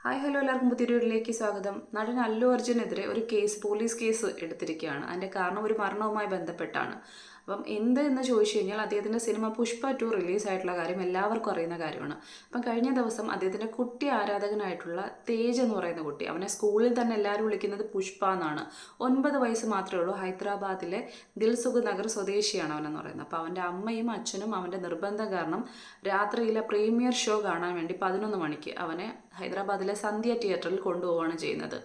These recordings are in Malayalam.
ഹായ് ഹലോ എല്ലാവർക്കും പുതിയൊരു വീഡിയോയിലേക്ക് സ്വാഗതം. നടൻ അല്ലു അർജുനെതിരെ ഒരു പോലീസ് കേസ് എടുത്തിരിക്കുകയാണ്. അതിൻ്റെ കാരണം ഒരു മരണവുമായി ബന്ധപ്പെട്ടാണ്. അപ്പം എന്ത് എന്ന് ചോദിച്ചു കഴിഞ്ഞാൽ അദ്ദേഹത്തിൻ്റെ സിനിമ പുഷ്പ 2 റിലീസായിട്ടുള്ള കാര്യം എല്ലാവർക്കും അറിയുന്ന കാര്യമാണ്. അപ്പം കഴിഞ്ഞ ദിവസം അദ്ദേഹത്തിൻ്റെ കുട്ടി ആരാധകനായിട്ടുള്ള തേജ് എന്ന് പറയുന്ന കുട്ടി, അവനെ സ്കൂളിൽ തന്നെ എല്ലാവരും വിളിക്കുന്നത് പുഷ്പ എന്നാണ്. 9 വയസ്സ് മാത്രമേ ഉള്ളൂ. ഹൈദരാബാദിലെ ദിൽസുഖ് നഗർ സ്വദേശിയാണ് അവനെന്ന് പറയുന്നത്. അപ്പോൾ അവൻ്റെ അമ്മയും അച്ഛനും അവൻ്റെ നിർബന്ധം കാരണം രാത്രിയിലെ പ്രീമിയർ ഷോ കാണാൻ വേണ്ടി 11 മണിക്ക് അവനെ ഹൈദരാബാദിലെ സന്ധ്യ തിയേറ്ററിൽ കൊണ്ടുപോവുകയാണ് ചെയ്യുന്നത്.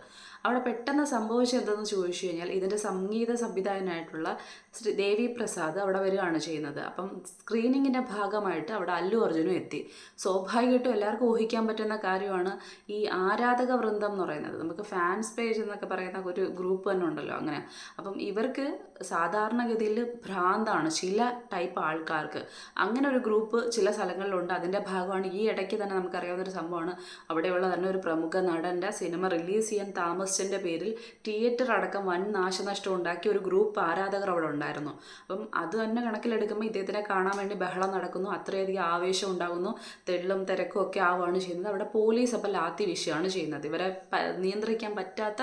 അവിടെ പെട്ടെന്ന് സംഭവിച്ചത് എന്തെന്ന് ചോദിച്ചു കഴിഞ്ഞാൽ ഇതിൻ്റെ സംഗീത സംവിധായകനായിട്ടുള്ള ശ്രീ ദേവി പ്രസാദ് അവിടെ വരികയാണ് ചെയ്യുന്നത്. അപ്പം സ്ക്രീനിങ്ങിൻ്റെ ഭാഗമായിട്ട് അവിടെ അല്ലു അർജുനും എത്തി. സ്വാഭാവികമായിട്ടും എല്ലാവർക്കും ഊഹിക്കാൻ പറ്റുന്ന കാര്യമാണ് ഈ ആരാധക വൃന്ദം എന്ന് പറയുന്നത്. നമുക്ക് ഫാൻസ് പേജ് എന്നൊക്കെ പറയുന്ന ഒരു ഗ്രൂപ്പ് തന്നെ ഉണ്ടല്ലോ, അങ്ങനെ. അപ്പം ഇവർക്ക് സാധാരണഗതിയിൽ ഭ്രാന്താണ് ചില ടൈപ്പ് ആൾക്കാർക്ക്. അങ്ങനെ ഒരു ഗ്രൂപ്പ് ചില സ്ഥലങ്ങളിലുണ്ട്. അതിൻ്റെ ഭാഗമാണ് ഈ ഇടയ്ക്ക് തന്നെ നമുക്കറിയാവുന്നൊരു സംഭവമാണ്. അവിടെയുള്ള തന്നെ ഒരു പ്രമുഖ നടൻ്റെ സിനിമ റിലീസ് ചെയ്യാൻ താമസിച്ചതിൻ്റെ പേരിൽ തിയേറ്റർ അടക്കം വൻ നാശനഷ്ടം ഉണ്ടാക്കിയ ഒരു ഗ്രൂപ്പ് ആരാധകർ അവിടെ ഉണ്ടായിരുന്നു. അപ്പം അത് തന്നെ കണക്കിലെടുക്കുമ്പോൾ ഇദ്ദേഹത്തിനെ കാണാൻ വേണ്ടി ബഹളം നടക്കുന്നു, അത്രയധികം ആവേശം ഉണ്ടാകുന്നു, തെള്ളും തിരക്കും ഒക്കെ ആവുകയാണ് ചെയ്യുന്നത്. അവിടെ പോലീസ് അപ്പോൾ ലാത്തി വീശുകയാണ് ചെയ്യുന്നത്, ഇവരെ നിയന്ത്രിക്കാൻ പറ്റാത്ത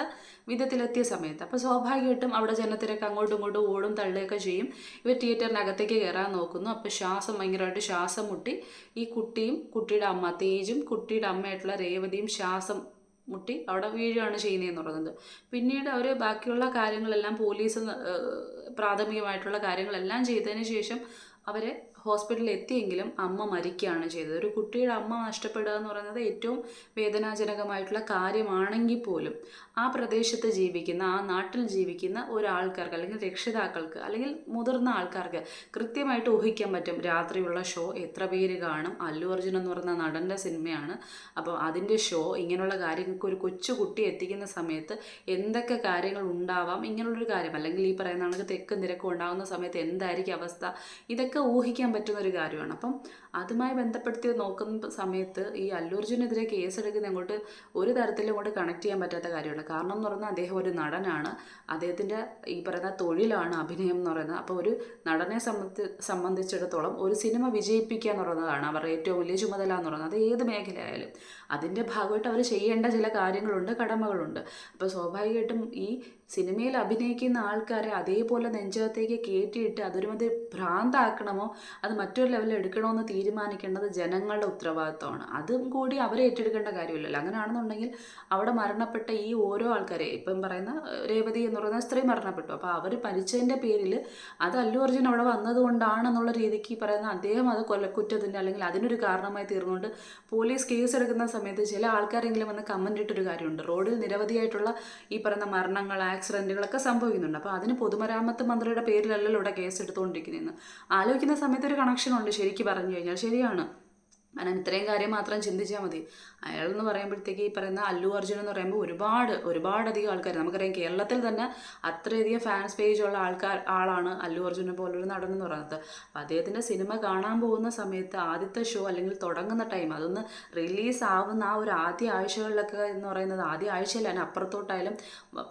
വിധത്തിലെത്തിയ സമയത്ത്. അപ്പോൾ സ്വാഭാവികമായിട്ടും അവിടെ ജനത്തിരക്ക് അങ്ങോട്ടും ഇങ്ങോട്ടും ഓടും തള്ളുകയൊക്കെ ചെയ്യും. ഇവർ തിയേറ്ററിനകത്തേക്ക് കയറാൻ നോക്കുന്നു. അപ്പോൾ ഭയങ്കരമായിട്ട് ശ്വാസം മുട്ടി ഈ കുട്ടിയും കുട്ടിയുടെ അമ്മ തേജും കുട്ടിയുടെ അമ്മയായിട്ടുള്ള രേവതിയും ശ്വാസം മുട്ടി അവിടെ വീഴുകയാണ് ചെയ്യുന്നതെന്ന് പറയുന്നത്. പിന്നീട് അവർ ബാക്കിയുള്ള കാര്യങ്ങളെല്ലാം പോലീസ് പ്രാഥമികമായിട്ടുള്ള കാര്യങ്ങളെല്ലാം ചെയ്തതിന് ശേഷം അവരെ ഹോസ്പിറ്റലിൽ എത്തിയെങ്കിലും അമ്മ മരിക്കുകയാണ് ചെയ്തത്. ഒരു കുട്ടിയുടെ അമ്മ നഷ്ടപ്പെടുക എന്ന് പറയുന്നത് ഏറ്റവും വേദനാജനകമായിട്ടുള്ള കാര്യമാണെങ്കിൽ പോലും ആ പ്രദേശത്ത് ജീവിക്കുന്ന, ആ നാട്ടിൽ ജീവിക്കുന്ന ഒരാൾക്കാർക്ക് അല്ലെങ്കിൽ രക്ഷിതാക്കൾക്ക് അല്ലെങ്കിൽ മുതിർന്ന ആൾക്കാർക്ക് കൃത്യമായിട്ട് ഊഹിക്കാൻ പറ്റും രാത്രിയുള്ള ഷോ എത്ര പേര് കാണും. അല്ലു അർജുൻ എന്ന് പറയുന്ന നടൻ്റെ സിനിമയാണ്. അപ്പോൾ അതിൻ്റെ ഷോ ഇങ്ങനെയുള്ള കാര്യങ്ങൾക്ക് ഒരു കൊച്ചു കുട്ടി എത്തിക്കുന്ന സമയത്ത് എന്തൊക്കെ കാര്യങ്ങൾ ഉണ്ടാവാം, ഇങ്ങനെയുള്ളൊരു കാര്യം അല്ലെങ്കിൽ ഈ പറയുന്ന കണക്ക് തെക്കും തിരക്കും ഉണ്ടാകുന്ന സമയത്ത് എന്തായിരിക്കും അവസ്ഥ, ഇതൊക്കെ ഊഹിക്കാൻ പറ്റുന്നൊരു കാര്യമാണ്. അപ്പം അതുമായി ബന്ധപ്പെടുത്തി നോക്കുന്ന സമയത്ത് ഈ അല്ലു അർജുനെതിരെ കേസെടുക്കുന്ന അങ്ങോട്ട് ഒരു തരത്തിലും അങ്ങോട്ട് കണക്ട് ചെയ്യാൻ പറ്റാത്ത കാര്യമാണ്. കാരണം എന്ന് പറഞ്ഞാൽ അദ്ദേഹം ഒരു നടനാണ്, അദ്ദേഹത്തിൻ്റെ ഈ പറയുന്ന തൊഴിലാണ് അഭിനയം എന്ന് പറയുന്നത്. അപ്പോൾ ഒരു നടനെ സംബന്ധിച്ചിടത്തോളം ഒരു സിനിമ വിജയിപ്പിക്കുക എന്ന് പറയുന്നതാണ് അവരുടെ ഏറ്റവും വലിയ ചുമതല എന്ന് പറയുന്നത്. അത് ഏത് മേഖലയായാലും അതിൻ്റെ ഭാഗമായിട്ട് അവർ ചെയ്യേണ്ട ചില കാര്യങ്ങളുണ്ട്, കടമകളുണ്ട്. അപ്പോൾ സ്വാഭാവികമായിട്ടും ഈ സിനിമയിൽ അഭിനയിക്കുന്ന ആൾക്കാരെ അതേപോലെ നെഞ്ചകത്തേക്ക് കയറ്റിയിട്ട് അതൊരുമതി ഭ്രാന്താക്കണമോ അത് മറ്റൊരു ലെവലിൽ എടുക്കണമെന്ന് തീരുമാനിക്കേണ്ടത് ജനങ്ങളുടെ ഉത്തരവാദിത്തമാണ്. അതും കൂടി അവരെ ഏറ്റെടുക്കേണ്ട കാര്യമില്ലല്ലോ. അങ്ങനെയാണെന്നുണ്ടെങ്കിൽ അവിടെ മരണപ്പെട്ട ഈ ഓരോ ആൾക്കാരെ ഇപ്പം പറയുന്ന രേവതി എന്ന് പറയുന്ന സ്ത്രീ മരണപ്പെട്ടു. അപ്പോൾ അവർ മരിച്ചതിൻ്റെ പേരിൽ അത് അല്ലു അർജുൻ അവിടെ വന്നതുകൊണ്ടാണെന്നുള്ള രീതിക്ക് ഈ പറയുന്ന അദ്ദേഹം അത് കൊലക്കുറ്റത്തിൻ്റെ അല്ലെങ്കിൽ അതിനൊരു കാരണമായി തീർന്നുകൊണ്ട് പോലീസ് കേസ് എടുക്കുന്ന സമയത്ത് ചില ആൾക്കാരെങ്കിലും വന്ന് കമൻ്റ് ഇട്ടൊരു കാര്യമുണ്ട്. റോഡിൽ നിരവധിയായിട്ടുള്ള ഈ പറയുന്ന മരണങ്ങൾ, ആക്സിഡൻറ്റുകളൊക്കെ സംഭവിക്കുന്നുണ്ട്. അപ്പോൾ അതിന് പൊതുമരാമത്ത് മന്ത്രിയുടെ പേരിലല്ലല്ലോ ഇവിടെ കേസ് എടുത്തുകൊണ്ടിരിക്കുന്നതെന്ന് ആലോചിക്കുന്ന സമയത്ത് ഒരു കണക്ഷനുണ്ട്. ശരിക്കും പറഞ്ഞു കഴിഞ്ഞാൽ ശരിയാണ്. കാരണം ഇത്രയും കാര്യം മാത്രം ചിന്തിച്ചാൽ മതി. അയാളെന്ന് പറയുമ്പോഴത്തേക്ക് ഈ പറയുന്ന അല്ലു അർജുൻ എന്ന് പറയുമ്പോൾ ഒരുപാടധികം ആൾക്കാർ നമുക്കറിയാം. കേരളത്തിൽ തന്നെ അത്രയധികം ഫാൻസ് പേജുള്ള ആളാണ് അല്ലു അർജുനെ പോലൊരു നടൻ എന്ന് പറയുന്നത്. അപ്പോൾ അദ്ദേഹത്തിൻ്റെ സിനിമ കാണാൻ പോകുന്ന സമയത്ത് ആദ്യത്തെ ഷോ അല്ലെങ്കിൽ തുടങ്ങുന്ന ടൈം അതൊന്ന് റിലീസ് ആവുന്ന ആ ഒരു ആദ്യ ആഴ്ചകളിലൊക്കെ എന്ന് പറയുന്നത്, ആദ്യ ആഴ്ചയിൽ തന്നെ അപ്പുറത്തോട്ടായാലും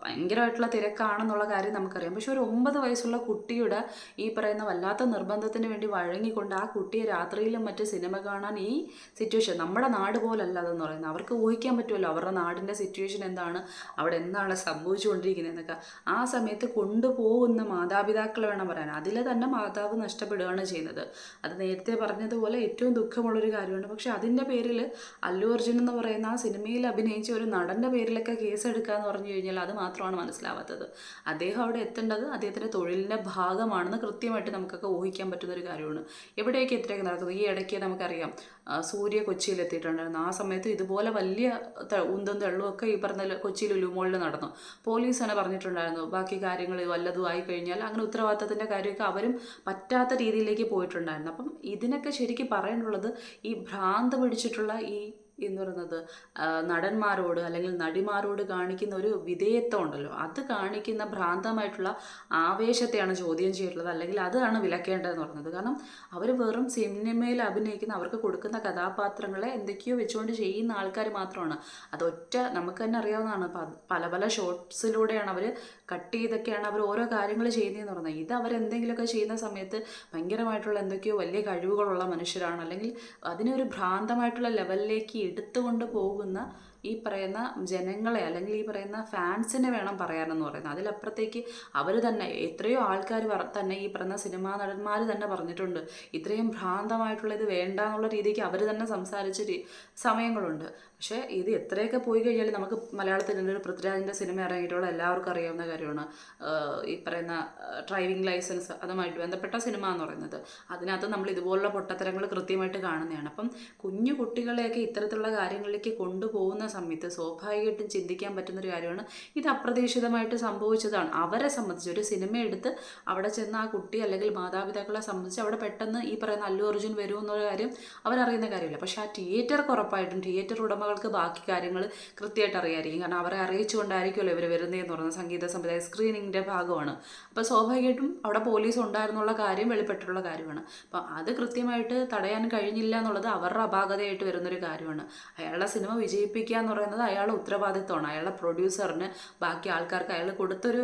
ഭയങ്കരമായിട്ടുള്ള തിരക്കാണെന്നുള്ള കാര്യം നമുക്കറിയാം. പക്ഷെ ഒരു 9 വയസ്സുള്ള കുട്ടിയുടെ ഈ പറയുന്ന വല്ലാത്ത നിർബന്ധത്തിന് വേണ്ടി വഴങ്ങിക്കൊണ്ട് ആ കുട്ടിയെ രാത്രിയിലും മറ്റ് സിനിമ കാണാൻ ഈ സിറ്റുവേഷൻ നമ്മുടെ നാട് പോലല്ല അതെന്ന് പറയുന്നത്. അവർക്ക് ഊഹിക്കാൻ പറ്റുമല്ലോ അവരുടെ നാടിൻ്റെ സിറ്റുവേഷൻ എന്താണ്, അവിടെ എന്താണ് സംഭവിച്ചുകൊണ്ടിരിക്കുന്നതെന്നൊക്കെ. ആ സമയത്ത് കൊണ്ടുപോകുന്ന മാതാപിതാക്കൾ വേണം പറയാൻ. അതിൽ തന്നെ മാതാവ് നഷ്ടപ്പെടുകയാണ് ചെയ്യുന്നത്. അത് നേരത്തെ പറഞ്ഞതുപോലെ ഏറ്റവും ദുഃഖമുള്ളൊരു കാര്യമാണ്. പക്ഷെ അതിൻ്റെ പേരിൽ അല്ലു അർജുൻ എന്ന് പറയുന്ന ആ സിനിമയിൽ അഭിനയിച്ച ഒരു നടൻ്റെ പേരിലൊക്കെ കേസെടുക്കുക എന്ന് പറഞ്ഞു കഴിഞ്ഞാൽ അത് മാത്രമാണ് മനസ്സിലാവാത്തത്. അദ്ദേഹം അവിടെ എത്തേണ്ടത് അദ്ദേഹത്തിൻ്റെ തൊഴിലിൻ്റെ ഭാഗമാണെന്ന് കൃത്യമായിട്ട് നമുക്കൊക്കെ ഊഹിക്കാൻ പറ്റുന്നൊരു കാര്യമാണ്. എവിടെയൊക്കെ ഇത്രയൊക്കെ നടക്കുന്നത്. ഈ ഇടയ്ക്ക് നമുക്കറിയാം സൂര്യ കൊച്ചിയിലെത്തിയിട്ടുണ്ടായിരുന്നു. ആ സമയത്ത് ഇതുപോലെ വലിയ ഉന്തും തെള്ളും ഒക്കെ ഈ പറഞ്ഞ കൊച്ചി ലുലു മോളിൽ നടന്നു. പോലീസ് തന്നെ പറഞ്ഞിട്ടുണ്ടായിരുന്നു ബാക്കി കാര്യങ്ങൾ വല്ലതും ആയി കഴിഞ്ഞാൽ അങ്ങനെ ഉത്തരവാദിത്തത്തിൻ്റെ കാര്യമൊക്കെ അവരും പറ്റാത്ത രീതിയിലേക്ക് പോയിട്ടുണ്ടായിരുന്നു. അപ്പം ഇതിനൊക്കെ ശരിക്കും പറയാനുള്ളത് ഈ ഭ്രാന്ത് പിടിച്ചിട്ടുള്ള ഈ എന്ന് പറയുന്നത് നടന്മാരോട് അല്ലെങ്കിൽ നടിമാരോട് കാണിക്കുന്ന ഒരു വിധേയത്വം ഉണ്ടല്ലോ, അത് കാണിക്കുന്ന ഭ്രാന്തമായിട്ടുള്ള ആവേശത്തെയാണ് ചോദ്യം ചെയ്തിട്ടുള്ളത്. അല്ലെങ്കിൽ അതാണ് വിലക്കേണ്ടതെന്ന് പറയുന്നത്. കാരണം അവർ വെറും സിനിമയിൽ അഭിനയിക്കുന്ന, അവർക്ക് കൊടുക്കുന്ന കഥാപാത്രങ്ങളെ എന്തൊക്കെയോ വെച്ചുകൊണ്ട് ചെയ്യുന്ന ആൾക്കാർ മാത്രമാണ്. അതൊറ്റ നമുക്ക് തന്നെ അറിയാവുന്നതാണ്. പല ഷോർട്സിലൂടെയാണ് അവർ കട്ട് ചെയ്തൊക്കെയാണ് അവർ ഓരോ കാര്യങ്ങൾ ചെയ്യുന്നതെന്ന് പറയുന്നത്. ഇത് അവരെന്തെങ്കിലുമൊക്കെ ചെയ്യുന്ന സമയത്ത് ഭയങ്കരമായിട്ടുള്ള എന്തൊക്കെയോ വലിയ കഴിവുകളുള്ള മനുഷ്യരാണ്, അല്ലെങ്കിൽ അതിനെ ഒരു ഭ്രാന്തമായിട്ടുള്ള ലെവലിലേക്ക് എടുത്തുകൊണ്ട് പോകുന്ന ഈ പറയുന്ന ജനങ്ങളെ അല്ലെങ്കിൽ ഈ പറയുന്ന ഫാൻസിനെ വേണം പറയാനെന്ന് പറയുന്നത്. അതിലപ്പുറത്തേക്ക് അവർ തന്നെ എത്രയോ ആൾക്കാർ തന്നെ ഈ പറയുന്ന സിനിമാ നടന്മാർ തന്നെ പറഞ്ഞിട്ടുണ്ട് ഇത്രയും ഭ്രാന്തമായിട്ടുള്ള ഇത് വേണ്ട എന്നുള്ള രീതിക്ക് അവർ തന്നെ സംസാരിച്ച സമയങ്ങളുണ്ട്. പക്ഷേ ഇത് എത്രയൊക്കെ പോയി കഴിഞ്ഞാൽ നമുക്ക് മലയാളത്തിൽ ഒരു പൃഥ്വിരാജിൻ്റെ സിനിമ ഇറങ്ങിയിട്ടുള്ള എല്ലാവർക്കും അറിയാവുന്ന കാര്യമാണ് ഈ പറയുന്ന ഡ്രൈവിംഗ് ലൈസൻസ് അതുമായിട്ട് ബന്ധപ്പെട്ട സിനിമ എന്ന് പറയുന്നത്. അതിനകത്ത് നമ്മൾ ഇതുപോലുള്ള പൊട്ടത്തരങ്ങൾ കൃത്യമായിട്ട് കാണുന്നതാണ്. അപ്പം കുഞ്ഞു കുട്ടികളെയൊക്കെ ഇത്തരത്തിലുള്ള കാര്യങ്ങളിലേക്ക് കൊണ്ടുപോകുന്ന സമയത്ത് സ്വാഭാവികമായിട്ടും ചിന്തിക്കാൻ പറ്റുന്നൊരു കാര്യമാണ് ഇത് അപ്രതീക്ഷിതമായിട്ട് സംഭവിച്ചതാണ്. അവരെ സംബന്ധിച്ച് ഒരു സിനിമ എടുത്ത് അവിടെ ചെന്ന് ആ കുട്ടി അല്ലെങ്കിൽ മാതാപിതാക്കളെ സംബന്ധിച്ച് അവിടെ പെട്ടെന്ന് ഈ പറയുന്ന അല്ലു അർജുൻ വരും എന്നുള്ള കാര്യം അവരറിയുന്ന കാര്യമില്ല. പക്ഷേ ആ തിയേറ്റർക്ക് ഉറപ്പായിട്ടും തിയേറ്റർ ഉടമകൾക്ക് ബാക്കി കാര്യങ്ങൾ കൃത്യമായിട്ട് അറിയാമായിരിക്കും. കാരണം അവരെ അറിയിച്ചുകൊണ്ടായിരിക്കുമല്ലോ ഇവർ വരുന്നതെന്ന് പറയുന്നത്. സംഗീത സംവിധായ സ്ക്രീനിങ്ങിൻ്റെ ഭാഗമാണ്. അപ്പോൾ സ്വാഭാവികമായിട്ടും അവിടെ പോലീസ് ഉണ്ടായിരുന്നുള്ള കാര്യം വെളിപ്പെട്ടിട്ടുള്ള കാര്യമാണ്. അപ്പം അത് കൃത്യമായിട്ട് തടയാൻ കഴിഞ്ഞില്ല എന്നുള്ളത് അവരുടെ അപാകതയായിട്ട് വരുന്നൊരു കാര്യമാണ്. അയാളുടെ സിനിമ വിജയിപ്പിക്കുക എന്ന് പറയുന്നത് അയാളുടെ ഉത്തരവാദിത്വമാണ്. അയാളുടെ പ്രൊഡ്യൂസറിന് ബാക്കി ആൾക്കാർക്ക് അയാൾ കൊടുത്തൊരു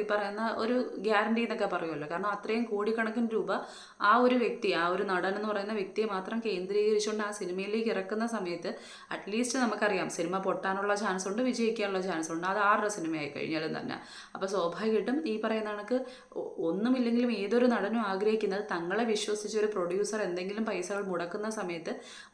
ഈ പറയുന്ന ഒരു ഗ്യാരണ്ടി എന്നൊക്കെ പറയുമല്ലോ. കാരണം അത്രയും കോടിക്കണക്കിന് രൂപ ആ ഒരു വ്യക്തി, ആ ഒരു നടൻ എന്ന് പറയുന്ന വ്യക്തിയെ മാത്രം കേന്ദ്രീകരിച്ചുകൊണ്ട് ആ സിനിമയിലേക്ക് ഇറക്കുന്ന സമയത്ത് അറ്റ്ലീസ്റ്റ് നമുക്കറിയാം സിനിമ പൊട്ടാനുള്ള ചാൻസ് ഉണ്ട്, വിജയിക്കാനുള്ള ചാൻസ് ഉണ്ട്. അത് ആരുടെ സിനിമയായി കഴിഞ്ഞാലും തന്നെ. അപ്പോൾ സ്വാഭാവികമായിട്ടും ഈ പറയുന്ന കണക്ക് ഒന്നുമില്ലെങ്കിലും ഏതൊരു നടനും ആഗ്രഹിക്കുന്നത് തങ്ങളെ വിശ്വസിച്ച് ഒരു പ്രൊഡ്യൂസർ എന്തെങ്കിലും പൈസകൾ മുടക്കുന്ന സമയത്ത്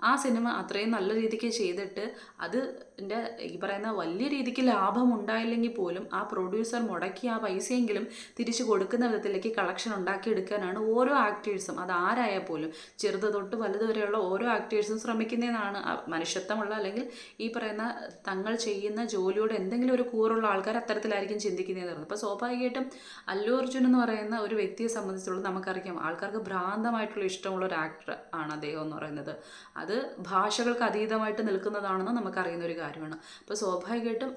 ആ സിനിമ അത്രയും നല്ല രീതിക്ക് ചെയ്തിട്ട് അതിൻ്റെ ഈ പറയുന്ന വലിയ രീതിക്ക് ലാഭം ഉണ്ടായില്ലെങ്കിൽ പോലും ആ പ്രൊഡ്യൂസർ മുടക്കി ആ പൈസയെങ്കിലും തിരിച്ചു കൊടുക്കുന്ന വിധത്തിലേക്ക് കളക്ഷൻ ഉണ്ടാക്കിയെടുക്കാനാണ് ഓരോ ആക്ടേഴ്സും, അത് ആരായാൽ പോലും ചെറുത് തൊട്ട് വലുത് വരെയുള്ള ഓരോ ആക്ടേഴ്സും ശ്രമിക്കുന്നതെന്നാണ് മനുഷ്യത്വമുള്ള അല്ലെങ്കിൽ ഈ പറയുന്ന തങ്ങൾ ചെയ്യുന്ന ജോലിയോട് എന്തെങ്കിലും ഒരു കൂറുള്ള ആൾക്കാർ അത്തരത്തിലായിരിക്കും ചിന്തിക്കുന്നതെന്ന് പറയുന്നത്. അപ്പോൾ സ്വാഭാവികമായിട്ടും അല്ലു അർജുൻ എന്ന് പറയുന്ന ഒരു വ്യക്തിയെ സംബന്ധിച്ചുള്ളത് നമുക്കറിയാം ആൾക്കാർക്ക് ഭ്രാന്തമായിട്ടുള്ള ഇഷ്ടമുള്ള ഒരു ആക്ടർ ആണ് അദ്ദേഹം എന്ന് പറയുന്നത്. അത് ഭാഷകൾക്ക് അതീതമായിട്ട് നിൽക്കുന്നതാണെന്ന് നമുക്കറിയുന്ന ഒരു കാര്യമാണ്. അപ്പോൾ സ്വാഭാവികമായിട്ടും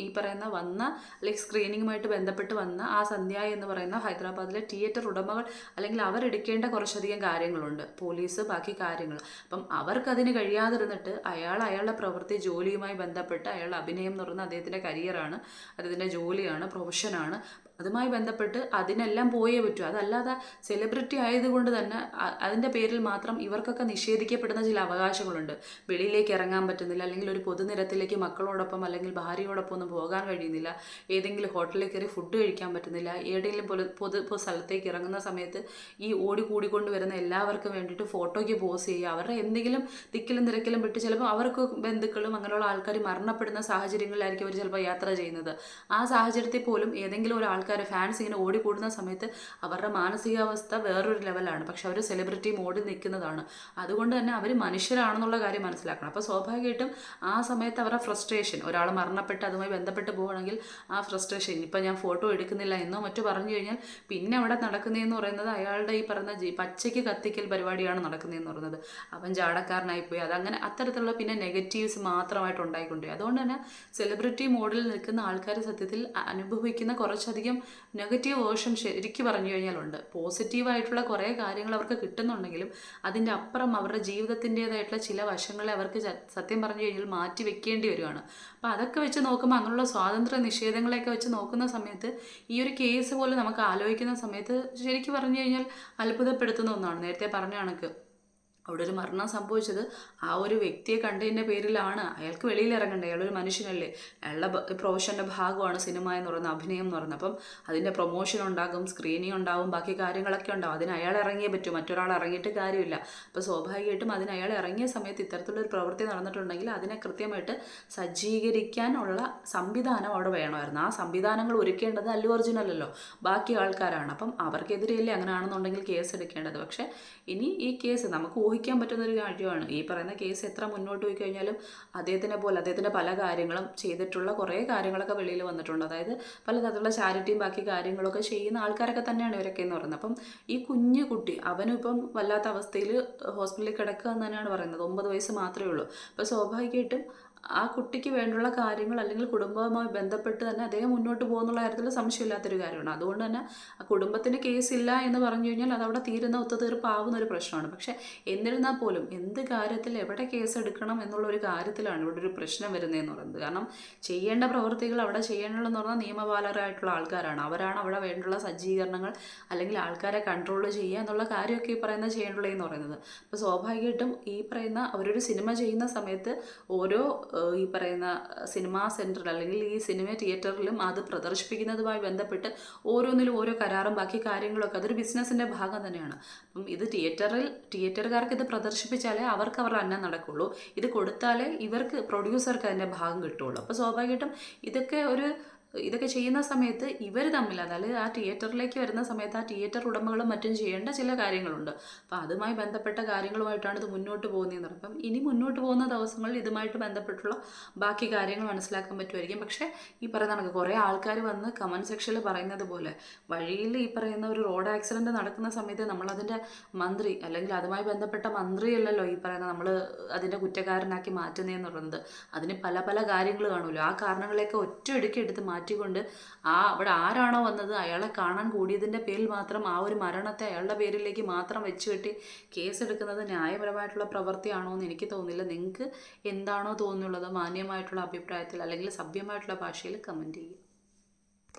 ഈ പറയുന്ന വന്ന അല്ലെങ്കിൽ സ്ക്രീനിങ്ങുമായിട്ട് ബന്ധപ്പെട്ട് വന്ന ആ സന്ധ്യ എന്ന് പറയുന്ന ഹൈദരാബാദിലെ തിയേറ്റർ ഉടമകൾ അല്ലെങ്കിൽ അവരെടുക്കേണ്ട കുറച്ചധികം കാര്യങ്ങളുണ്ട്, പോലീസ് ബാക്കി കാര്യങ്ങൾ. അപ്പം അവർക്കതിന് കഴിയാതിരുന്നിട്ട് അയാളുടെ പ്രവൃത്തി ജോലിയുമായി ബന്ധപ്പെട്ട് അയാളുടെ അഭിനയം എന്ന് പറയുന്നത് അദ്ദേഹത്തിൻ്റെ കരിയറാണ്, അദ്ദേഹത്തിൻ്റെ ജോലിയാണ്, പ്രൊഫഷനാണ്. അതുമായി ബന്ധപ്പെട്ട് അതിനെല്ലാം പോയേ പറ്റൂ. അതല്ലാതെ സെലിബ്രിറ്റി ആയതുകൊണ്ട് തന്നെ അതിൻ്റെ പേരിൽ മാത്രം ഇവർക്കൊക്കെ നിഷേധിക്കപ്പെടുന്ന ചില അവകാശങ്ങളുണ്ട്. വെളിയിലേക്ക് ഇറങ്ങാൻ പറ്റുന്നില്ല, അല്ലെങ്കിൽ ഒരു പൊതുനിരത്തിലേക്ക് മക്കളോടൊപ്പം അല്ലെങ്കിൽ ഭാര്യയോടൊപ്പം ഒന്നും പോകാൻ കഴിയുന്നില്ല, ഏതെങ്കിലും ഹോട്ടലിൽ കയറി ഫുഡ് കഴിക്കാൻ പറ്റുന്നില്ല, ഏതെങ്കിലും പൊതു സ്ഥലത്തേക്ക് ഇറങ്ങുന്ന സമയത്ത് ഈ ഓടിക്കൂടിക്കൊണ്ട് വരുന്ന എല്ലാവർക്കും വേണ്ടിയിട്ട് ഫോട്ടോയ്ക്ക് പോസ് ചെയ്യുക, അവരുടെ എന്തെങ്കിലും തിക്കിലും തിരക്കിലും വിട്ട് ചിലപ്പോൾ അവർക്ക് ബന്ധുക്കളും അങ്ങനെയുള്ള ആൾക്കാർ മരണപ്പെടുന്ന സാഹചര്യങ്ങളിലായിരിക്കും അവർ ചിലപ്പോൾ യാത്ര ചെയ്യുന്നത്. ആ സാഹചര്യത്തിൽ പോലും ഏതെങ്കിലും ഒരു ആൾക്കാർ ഫാൻസ് ഇങ്ങനെ ഓടിക്കൂടുന്ന സമയത്ത് അവരുടെ മാനസികാവസ്ഥ വേറൊരു ലെവലാണ്. പക്ഷെ അവർ സെലിബ്രിറ്റി മോഡിൽ നിൽക്കുന്നതാണ്. അതുകൊണ്ട് തന്നെ അവർ മനുഷ്യരാണെന്നുള്ള കാര്യം മനസ്സിലാക്കണം. അപ്പോൾ സ്വാഭാവികമായിട്ടും ആ സമയത്ത് അവരുടെ ഫ്രസ്ട്രേഷൻ, ഒരാൾ മരണപ്പെട്ട് അതുമായി ബന്ധപ്പെട്ട് പോവുകയാണെങ്കിൽ ആ ഫ്രസ്ട്രേഷൻ, ഇപ്പം ഞാൻ ഫോട്ടോ എടുക്കുന്നില്ല എന്നോ മറ്റോ പറഞ്ഞു കഴിഞ്ഞാൽ പിന്നെ അവിടെ നടക്കുന്നതെന്ന് പറയുന്നത് അയാളുടെ ഈ പറഞ്ഞ പച്ചയ്ക്ക് കത്തിക്കൽ പരിപാടിയാണ് നടക്കുന്നതെന്ന് പറയുന്നത്. അവൻ ജാടക്കാരനായിപ്പോയി, അതങ്ങനെ അത്തരത്തിലുള്ള പിന്നെ നെഗറ്റീവ്സ് മാത്രമായിട്ട് ഉണ്ടായിക്കൊണ്ടിരിക്കും. അതുകൊണ്ട് തന്നെ സെലിബ്രിറ്റി മോഡിൽ നിൽക്കുന്ന ആൾക്കാർ സത്യത്തിൽ അനുഭവിക്കുന്ന കുറച്ചധികം നെഗറ്റീവ് വേർഷൻ ശരിക്കും പറഞ്ഞു കഴിഞ്ഞാലുണ്ട്. പോസിറ്റീവായിട്ടുള്ള കുറേ കാര്യങ്ങൾ അവർക്ക് കിട്ടുന്നുണ്ടെങ്കിലും അതിൻ്റെ അപ്പുറം അവരുടെ ജീവിതത്തിൻ്റേതായിട്ടുള്ള ചില വശങ്ങളെ അവർക്ക് സത്യം പറഞ്ഞു കഴിഞ്ഞാൽ മാറ്റി വെക്കേണ്ടി വരുവാണ്. അപ്പോൾ അതൊക്കെ വെച്ച് നോക്കുമ്പോൾ അങ്ങനെയുള്ള സ്വാതന്ത്ര്യ നിഷേധങ്ങളെയൊക്കെ വെച്ച് നോക്കുന്ന സമയത്ത് ഈ ഒരു കേസ് പോലെ നമുക്ക് ആലോചിക്കുന്ന സമയത്ത് ശരിക്കും പറഞ്ഞു കഴിഞ്ഞാൽ അത്ഭുതപ്പെടുത്തുന്ന ഒന്നാണ്. നേരത്തെ പറഞ്ഞ കണക്ക് അവിടെ ഒരു മരണം സംഭവിച്ചത് ആ ഒരു വ്യക്തിയെ കണ്ടതിൻ്റെ പേരിലാണ്. അയാൾക്ക് വെളിയിൽ ഇറങ്ങണ്ടേ, അയാളൊരു മനുഷ്യനല്ലേ, അയാളുടെ പ്രൊഫഷൻ്റെ ഭാഗമാണ് സിനിമ എന്ന് പറയുന്നത്, അഭിനയം എന്ന് പറയുന്നത്. അപ്പം അതിൻ്റെ പ്രൊമോഷൻ ഉണ്ടാകും, സ്ക്രീനിങ് ഉണ്ടാവും, ബാക്കി കാര്യങ്ങളൊക്കെ ഉണ്ടാവും. അതിന് അയാൾ ഇറങ്ങിയേ പറ്റൂ, മറ്റൊരാൾ ഇറങ്ങിയിട്ട് കാര്യമില്ല. അപ്പോൾ സ്വാഭാവികമായിട്ടും അതിന് അയാൾ ഇറങ്ങിയ സമയത്ത് ഇത്തരത്തിലൊരു പ്രവൃത്തി നടന്നിട്ടുണ്ടെങ്കിൽ അതിനെ കൃത്യമായിട്ട് സജ്ജീകരിക്കാനുള്ള സംവിധാനം അവിടെ വേണമായിരുന്നു. ആ സംവിധാനങ്ങൾ ഒരുക്കേണ്ടത് അല്ലു അർജുൻ അല്ലല്ലോ, ബാക്കി ആൾക്കാരാണ്. അപ്പം അവർക്കെതിരെയല്ലേ അങ്ങനെയാണെന്നുണ്ടെങ്കിൽ കേസ് എടുക്കേണ്ടത്. പക്ഷേ ഇനി ഈ കേസ് നമുക്ക് ഊഹിക്കാൻ പറ്റുന്നൊരു കാര്യമാണ്. ഈ പറയുന്ന കേസ് എത്ര മുന്നോട്ട് പോയി കഴിഞ്ഞാലും അദ്ദേഹത്തിൻ്റെ പല കാര്യങ്ങളും ചെയ്തിട്ടുള്ള കുറേ കാര്യങ്ങളൊക്കെ വെളിയിൽ വന്നിട്ടുണ്ട്. അതായത് പലതരത്തിലുള്ള ചാരിറ്റിയും ബാക്കി കാര്യങ്ങളൊക്കെ ചെയ്യുന്ന ആൾക്കാരൊക്കെ തന്നെയാണ് ഇവരൊക്കെ എന്ന് പറയുന്നത്. അപ്പം ഈ കുഞ്ഞു കുട്ടി അവനും ഇപ്പം വല്ലാത്ത അവസ്ഥയിൽ ഹോസ്പിറ്റലിൽ കിടക്കുക എന്ന് തന്നെയാണ് പറയുന്നത്. 9 വയസ്സ് മാത്രമേ ഉള്ളൂ. അപ്പോൾ സ്വാഭാവികമായിട്ടും ആ കുട്ടിക്ക് വേണ്ടുള്ള കാര്യങ്ങൾ അല്ലെങ്കിൽ കുടുംബവുമായി ബന്ധപ്പെട്ട് തന്നെ അദ്ദേഹം മുന്നോട്ട് പോകുന്നുള്ള കാര്യത്തിൽ സംശയമില്ലാത്തൊരു കാര്യമാണ്. അതുകൊണ്ട് തന്നെ ആ കുടുംബത്തിന് കേസില്ല എന്ന് പറഞ്ഞു കഴിഞ്ഞാൽ അതവിടെ തീരുന്ന ഒത്തുതീർപ്പാവുന്ന ഒരു പ്രശ്നമാണ്. പക്ഷേ എന്നിരുന്നാൽ പോലും എന്ത് കാര്യത്തിൽ എവിടെ കേസ് എടുക്കണം എന്നുള്ളൊരു കാര്യത്തിലാണ് ഇവിടെ ഒരു പ്രശ്നം വരുന്നതെന്ന് പറയുന്നത്. കാരണം ചെയ്യേണ്ട പ്രവൃത്തികൾ അവിടെ ചെയ്യേണ്ടതെന്ന് പറഞ്ഞാൽ നിയമപാലകരായിട്ടുള്ള ആൾക്കാരാണ്. അവരാണ് അവിടെ വേണ്ടുള്ള സജ്ജീകരണങ്ങൾ അല്ലെങ്കിൽ ആൾക്കാരെ കൺട്രോൾ ചെയ്യുക എന്നുള്ള കാര്യമൊക്കെ ഈ പറയുന്ന ചെയ്യേണ്ടുള്ളതെന്ന് പറയുന്നത്. അപ്പോൾ സ്വാഭാവികമായിട്ടും ഈ പറയുന്ന അവരൊരു സിനിമ ചെയ്യുന്ന സമയത്ത് ഓരോ ഈ പറയുന്ന സിനിമാ സെൻറ്ററിൽ അല്ലെങ്കിൽ ഈ സിനിമ തിയേറ്ററിലും അത് പ്രദർശിപ്പിക്കുന്നതുമായി ബന്ധപ്പെട്ട് ഓരോന്നിലും ഓരോ കരാറും ബാക്കി കാര്യങ്ങളൊക്കെ അതൊരു ബിസിനസ്സിൻ്റെ ഭാഗം തന്നെയാണ്. അപ്പം ഇത് തിയേറ്ററുകാർക്ക് ഇത് പ്രദർശിപ്പിച്ചാലേ അവർക്ക് അവരുടെ അന്നം നടക്കുള്ളൂ. ഇത് കൊടുത്താലേ ഇവർക്ക് പ്രൊഡ്യൂസർക്ക് അതിൻ്റെ ഭാഗം കിട്ടുള്ളൂ. അപ്പോൾ സ്വാഭാവികമായിട്ടും ഇതൊക്കെ ചെയ്യുന്ന സമയത്ത് ഇവർ തമ്മിൽ, അതായത് ആ തിയേറ്ററിലേക്ക് വരുന്ന സമയത്ത് ആ തിയേറ്റർ ഉടമകളും മറ്റും ചെയ്യേണ്ട ചില കാര്യങ്ങളുണ്ട്. അപ്പോൾ അതുമായി ബന്ധപ്പെട്ട കാര്യങ്ങളുമായിട്ടാണ് ഇത് മുന്നോട്ട് പോകുന്നതെന്ന് പറയും. അപ്പം ഇനി മുന്നോട്ട് പോകുന്ന ദിവസങ്ങളിൽ ഇതുമായിട്ട് ബന്ധപ്പെട്ടുള്ള ബാക്കി കാര്യങ്ങൾ മനസ്സിലാക്കാൻ പറ്റുമായിരിക്കും. പക്ഷേ ഈ പറയുന്ന കണക്ക് കുറേ ആൾക്കാർ വന്ന് കമൻറ്റ് സെക്ഷനിൽ പറയുന്നത് പോലെ വഴിയിൽ ഈ പറയുന്ന ഒരു റോഡ് ആക്സിഡൻറ്റ് നടക്കുന്ന സമയത്ത് നമ്മളതിൻ്റെ മന്ത്രി അല്ലെങ്കിൽ അതുമായി ബന്ധപ്പെട്ട മന്ത്രിയല്ലല്ലോ ഈ പറയുന്ന നമ്മൾ അതിൻ്റെ കുറ്റക്കാരനാക്കി മാറ്റുന്നതെന്ന് പറയുന്നത്. അതിന് പല പല കാര്യങ്ങൾ കാണുമല്ലോ. ആ കാരണങ്ങളെയൊക്കെ ഒറ്റയടിക്ക് എടുത്ത് മാറ്റിക്കൊണ്ട് അവിടെ ആരാണോ വന്നത് അയാളെ കാണാൻ കൂടിയതിൻ്റെ പേരിൽ മാത്രം ആ ഒരു മരണത്തെ അയാളുടെ പേരിലേക്ക് മാത്രം വെച്ച് കെട്ടി കേസെടുക്കുന്നത് ന്യായപരമായിട്ടുള്ള പ്രവൃത്തിയാണോ എന്ന് എനിക്ക് തോന്നുന്നില്ല. നിങ്ങൾക്ക് എന്താണോ തോന്നുന്നുള്ളത് മാന്യമായിട്ടുള്ള അഭിപ്രായത്തിൽ അല്ലെങ്കിൽ സഭ്യമായിട്ടുള്ള ഭാഷയിൽ കമൻറ്റ് ചെയ്യും.